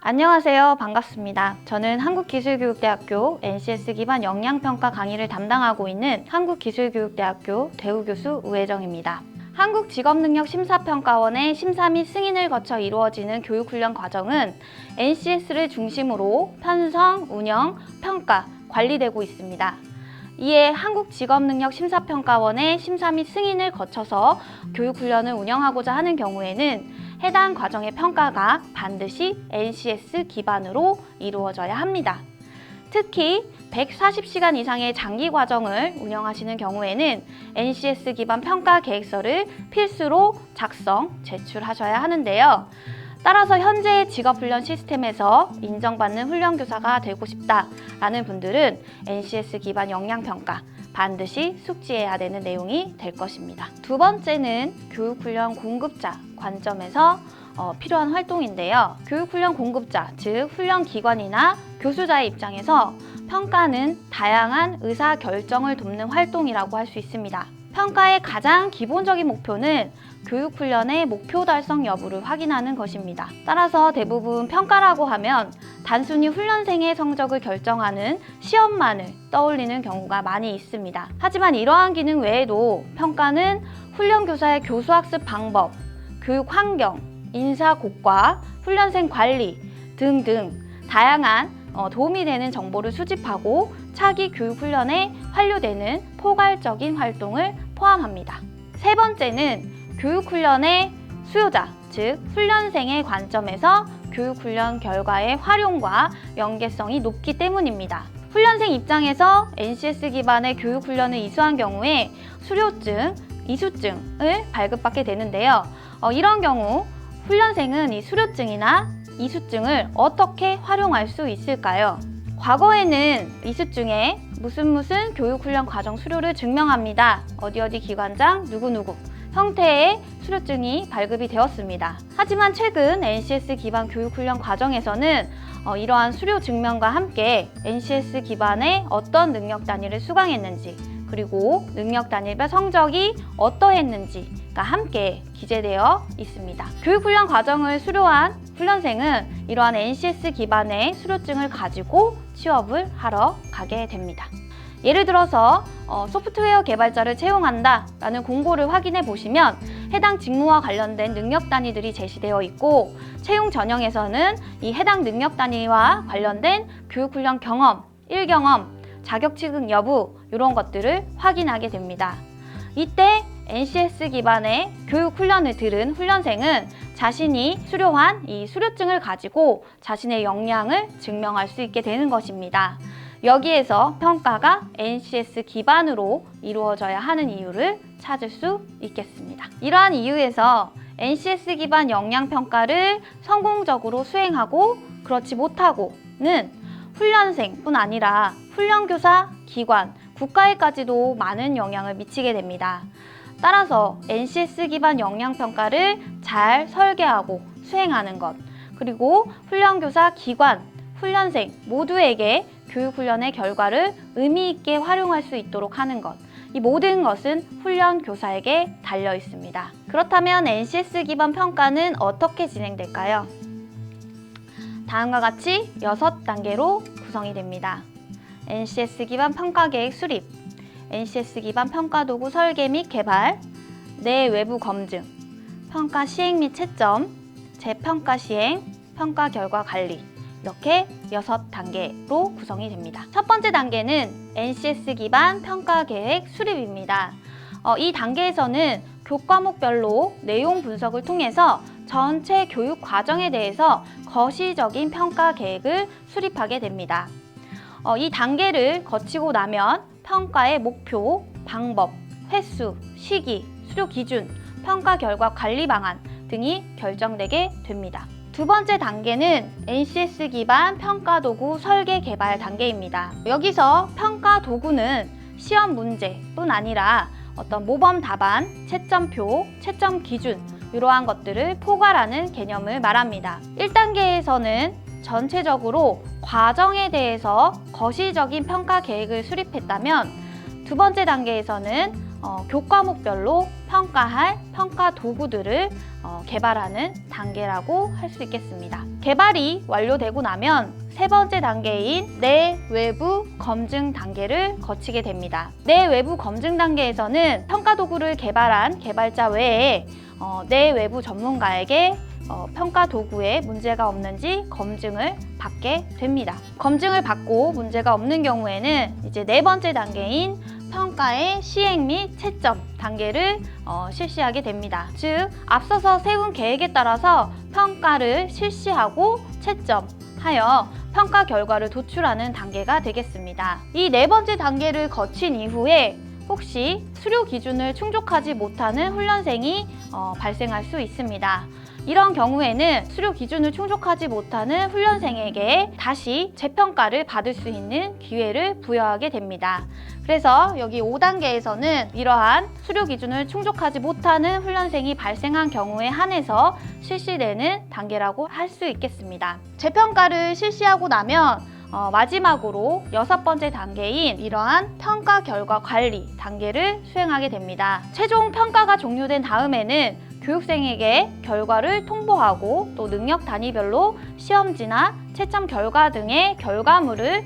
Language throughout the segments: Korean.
안녕하세요. 반갑습니다. 저는 한국기술교육대학교 NCS 기반 역량평가 강의를 담당하고 있는 한국기술교육대학교 대우교수 우혜정입니다. 한국직업능력심사평가원의 심사 및 승인을 거쳐 이루어지는 교육훈련 과정은 NCS를 중심으로 편성, 운영, 평가, 관리되고 있습니다. 이에 한국직업능력심사평가원의 심사 및 승인을 거쳐서 교육훈련을 운영하고자 하는 경우에는 해당 과정의 평가가 반드시 NCS 기반으로 이루어져야 합니다. 특히 140시간 이상의 장기 과정을 운영하시는 경우에는 NCS 기반 평가 계획서를 필수로 작성, 제출하셔야 하는데요. 따라서 현재의 직업훈련 시스템에서 인정받는 훈련교사가 되고 싶다라는 분들은 NCS 기반 역량평가 반드시 숙지해야 되는 내용이 될 것입니다. 두 번째는 교육훈련 공급자 관점에서 필요한 활동인데요. 교육훈련 공급자, 즉 훈련기관이나 교수자의 입장에서 평가는 다양한 의사결정을 돕는 활동이라고 할 수 있습니다. 평가의 가장 기본적인 목표는 교육훈련의 목표 달성 여부를 확인하는 것입니다. 따라서 대부분 평가라고 하면 단순히 훈련생의 성적을 결정하는 시험만을 떠올리는 경우가 많이 있습니다. 하지만 이러한 기능 외에도 평가는 훈련교사의 교수학습 방법, 교육 환경, 인사 고과, 훈련생 관리 등등 다양한 도움이 되는 정보를 수집하고 차기 교육훈련에 완료되는 포괄적인 활동을 포함합니다. 세 번째는 교육훈련의 수요자, 즉 훈련생의 관점에서 교육훈련 결과의 활용과 연계성이 높기 때문입니다. 훈련생 입장에서 NCS 기반의 교육훈련을 이수한 경우에 수료증, 이수증을 발급받게 되는데요. 이런 경우 훈련생은 이 수료증이나 이수증을 어떻게 활용할 수 있을까요? 과거에는 이수증에 무슨 교육훈련 과정 수료를 증명합니다. 어디 기관장 누구누구 형태의 수료증이 발급이 되었습니다. 하지만 최근 NCS 기반 교육훈련 과정에서는 이러한 수료 증명과 함께 NCS 기반의 어떤 능력 단위를 수강했는지 그리고 능력 단위별 성적이 어떠했는지가 함께 기재되어 있습니다. 교육훈련 과정을 수료한 훈련생은 이러한 NCS 기반의 수료증을 가지고 취업을 하러 가게 됩니다. 예를 들어서 소프트웨어 개발자를 채용한다 라는 공고를 확인해 보시면 해당 직무와 관련된 능력 단위들이 제시되어 있고 채용 전형에서는 이 해당 능력 단위와 관련된 교육훈련 경험, 일경험, 자격 취득 여부 이런 것들을 확인하게 됩니다. 이때 NCS 기반의 교육훈련을 들은 훈련생은 자신이 수료한 이 수료증을 가지고 자신의 역량을 증명할 수 있게 되는 것입니다. 여기에서 평가가 NCS 기반으로 이루어져야 하는 이유를 찾을 수 있겠습니다. 이러한 이유에서 NCS 기반 역량평가를 성공적으로 수행하고 그렇지 못하고는 훈련생뿐 아니라 훈련교사, 기관, 국가에까지도 많은 영향을 미치게 됩니다. 따라서 NCS 기반 역량평가를 잘 설계하고 수행하는 것, 그리고 훈련교사, 기관, 훈련생 모두에게 교육훈련의 결과를 의미 있게 활용할 수 있도록 하는 것, 이 모든 것은 훈련교사에게 달려 있습니다. 그렇다면 NCS 기반 평가는 어떻게 진행될까요? 다음과 같이 6단계로 구성이 됩니다. NCS 기반 평가 계획 수립, NCS 기반 평가 도구 설계 및 개발, 내 외부 검증, 평가 시행 및 채점, 재평가 시행, 평가 결과 관리 이렇게 6단계로 구성이 됩니다. 첫 번째 단계는 NCS 기반 평가 계획 수립입니다. 이 단계에서는 교과목별로 내용 분석을 통해서 전체 교육 과정에 대해서 거시적인 평가 계획을 수립하게 됩니다. 이 단계를 거치고 나면 평가의 목표, 방법, 횟수, 시기, 수료 기준, 평가 결과 관리 방안 등이 결정되게 됩니다. 두 번째 단계는 NCS 기반 평가 도구 설계 개발 단계입니다. 여기서 평가 도구는 시험 문제뿐 아니라 어떤 모범 답안, 채점표, 채점 기준 이러한 것들을 포괄하는 개념을 말합니다. 1단계에서는 전체적으로 과정에 대해서 거시적인 평가 계획을 수립했다면 두 번째 단계에서는 교과목별로 평가할 평가 도구들을 개발하는 단계라고 할 수 있겠습니다. 개발이 완료되고 나면 세 번째 단계인 내외부 검증 단계를 거치게 됩니다. 내외부 검증 단계에서는 평가 도구를 개발한 개발자 외에 내외부 전문가에게 평가 도구에 문제가 없는지 검증을 받게 됩니다. 검증을 받고 문제가 없는 경우에는 이제 네 번째 단계인 평가의 시행 및 채점 단계를 실시하게 됩니다. 즉, 앞서서 세운 계획에 따라서 평가를 실시하고 채점하여 평가 결과를 도출하는 단계가 되겠습니다. 이 네 번째 단계를 거친 이후에 혹시 수료 기준을 충족하지 못하는 훈련생이 발생할 수 있습니다. 이런 경우에는 수료 기준을 충족하지 못하는 훈련생에게 다시 재평가를 받을 수 있는 기회를 부여하게 됩니다. 그래서 여기 5단계에서는 이러한 수료 기준을 충족하지 못하는 훈련생이 발생한 경우에 한해서 실시되는 단계라고 할 수 있겠습니다. 재평가를 실시하고 나면 마지막으로 6번째 단계인 이러한 평가 결과 관리 단계를 수행하게 됩니다. 최종 평가가 종료된 다음에는 교육생에게 결과를 통보하고 또 능력 단위별로 시험지나 채점 결과 등의 결과물을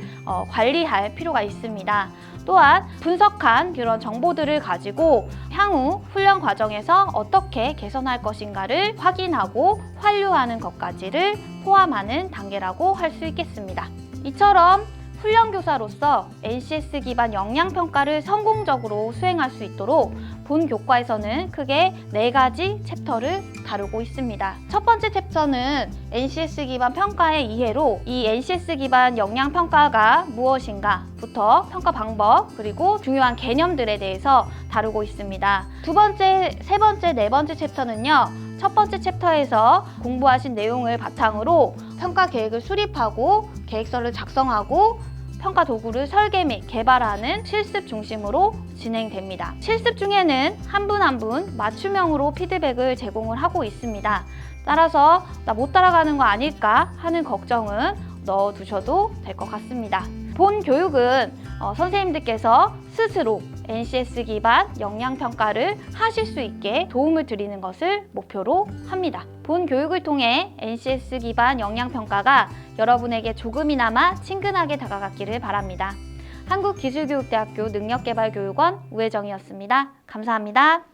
관리할 필요가 있습니다. 또한 분석한 그런 정보들을 가지고 향후 훈련 과정에서 어떻게 개선할 것인가를 확인하고 환류하는 것까지를 포함하는 단계라고 할 수 있겠습니다. 이처럼 훈련교사로서 NCS 기반 역량평가를 성공적으로 수행할 수 있도록 본 교과에서는 크게 4가지 챕터를 다루고 있습니다. 첫 번째 챕터는 NCS 기반 평가의 이해로 이 NCS 기반 역량평가가 무엇인가부터 평가 방법 그리고 중요한 개념들에 대해서 다루고 있습니다. 두 번째, 세 번째, 네 번째 챕터는요. 첫 번째 챕터에서 공부하신 내용을 바탕으로 평가 계획을 수립하고 계획서를 작성하고 평가 도구를 설계 및 개발하는 실습 중심으로 진행됩니다. 실습 중에는 한 분 한 분 맞춤형으로 피드백을 제공을 하고 있습니다. 따라서 나 못 따라가는 거 아닐까 하는 걱정은 넣어두셔도 될 것 같습니다. 본 교육은 선생님들께서 스스로 NCS 기반 역량평가를 하실 수 있게 도움을 드리는 것을 목표로 합니다. 본 교육을 통해 NCS 기반 역량평가가 여러분에게 조금이나마 친근하게 다가갔기를 바랍니다. 한국기술교육대학교 능력개발교육원 우혜정이었습니다. 감사합니다.